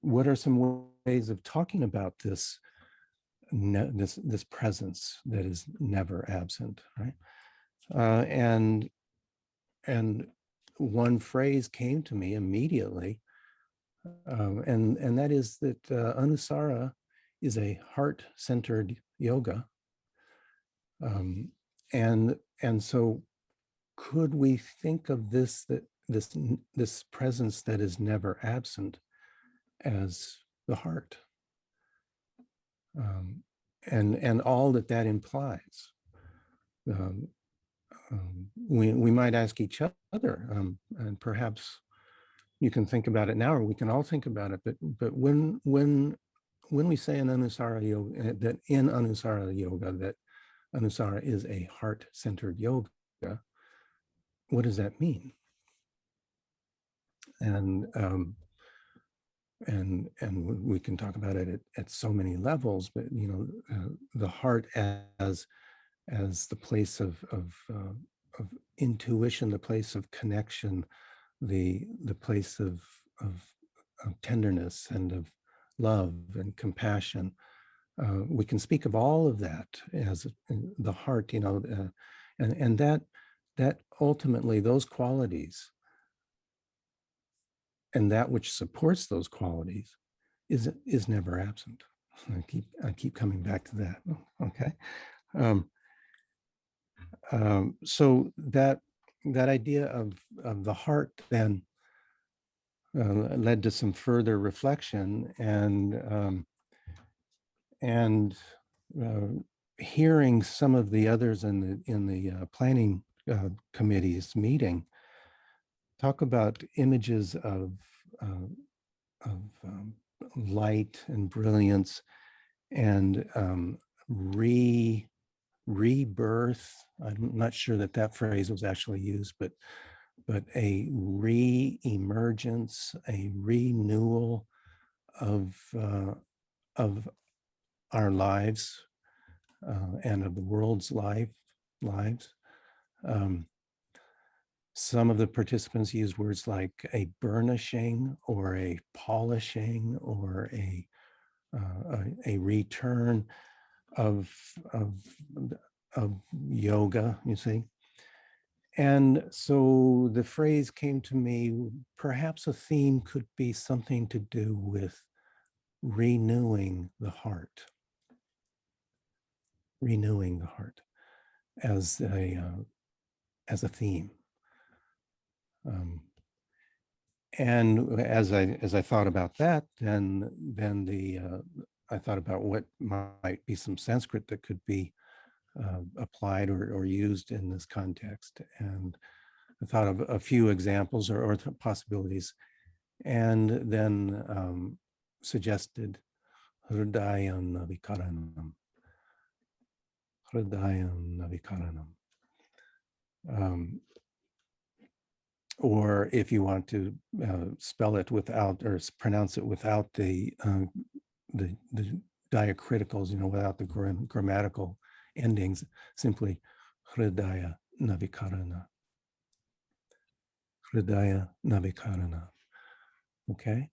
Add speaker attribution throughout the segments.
Speaker 1: what are some ways of talking about this this presence that is never absent, right? And one phrase came to me immediately, and that is that Anusara is a heart-centered yoga, and so could we think of this presence that is never absent as the heart, and all that that implies? Um, we might ask each other, and perhaps you can think about it now, or we can all think about it. But when we say in Anusara yoga that that Anusara is a heart-centered yoga, what does that mean? And we can talk about it at so many levels, but the heart as the place of intuition, the place of connection, the place of tenderness and of love and compassion. We can speak of all of that as the heart, and that ultimately those qualities and that which supports those qualities is never absent. I keep coming back to that. Okay. So that idea of the heart then led to some further reflection, and hearing some of the others in the planning committee's meeting talk about images of light and brilliance and rebirth. I'm not sure that phrase was actually used, but a re-emergence, a renewal of our lives and of the world's lives. Some of the participants used words like a burnishing or a polishing or a return of yoga, you see. And so the phrase came to me, perhaps a theme could be something to do with renewing the heart as a theme. And as I thought about that, then I thought about what might be some Sanskrit that could be applied or used in this context. And I thought of a few examples or possibilities, and then suggested Hridayam Navikaranam. Hridayam Navikaranam. Or if you want to spell it without, or pronounce it without the diacriticals, without the grammatical endings, simply Hridaya Navikarana. Hridaya Navikarana. Okay.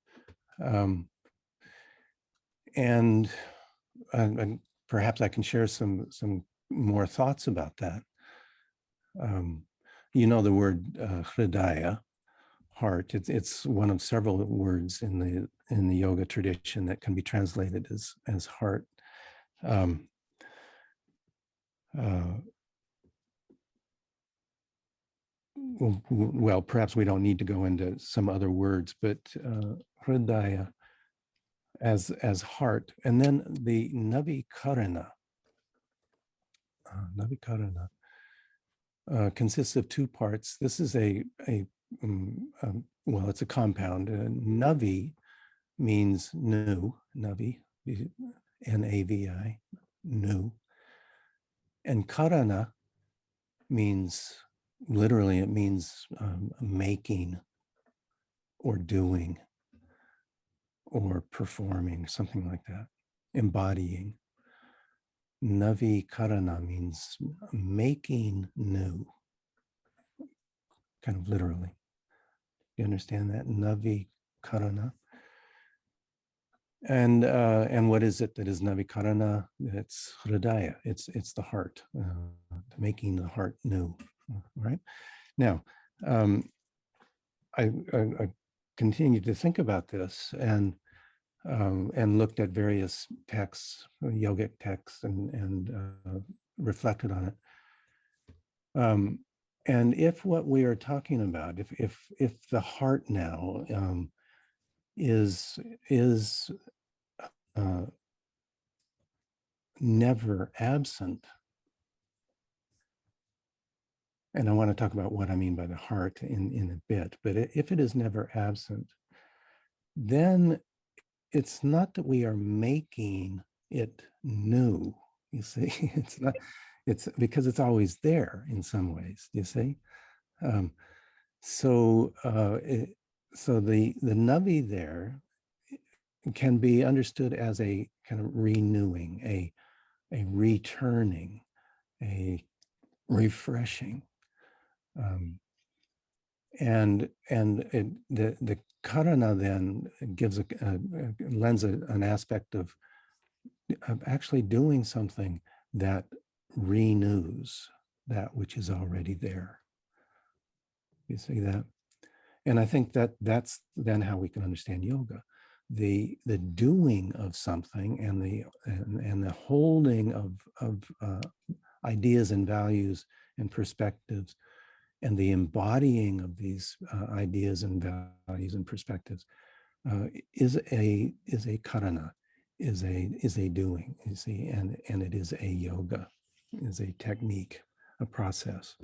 Speaker 1: And perhaps I can share some more thoughts about that. The word Hridaya, heart. It's one of several words in the yoga tradition that can be translated as heart. Well, perhaps we don't need to go into some other words, but Hridaya as heart, and then the Navikarana. Navikarana consists of two parts. This is well, it's a compound. Navi means new, Navi, N-A-V-I, new. And Karana means, literally, it means making or doing or performing, something like that, embodying. Navi Karana means making new, kind of literally. You understand that? Navi Karana. And what is it that is navikarana? It's hridaya. It's the heart, making the heart new. Right now, I continued to think about this and looked at various texts, yogic texts, and reflected on it. And if what we are talking about, if the heart now is uh, never absent, and I want to talk about what I mean by the heart in a bit, but if it is never absent, then it's not that we are making it new. You see, it's not. It's because it's always there in some ways. You see, um, so so the navi there can be understood as a kind of renewing, a returning, a refreshing, um, the karana then gives lends an aspect of actually doing something that renews that which is already there. You see that? And I think that that's then how we can understand yoga. The doing of something and the holding of ideas and values and perspectives and the embodying of these ideas and values and perspectives is a karana, is a doing, you see, and it is a yoga, is a technique, a process.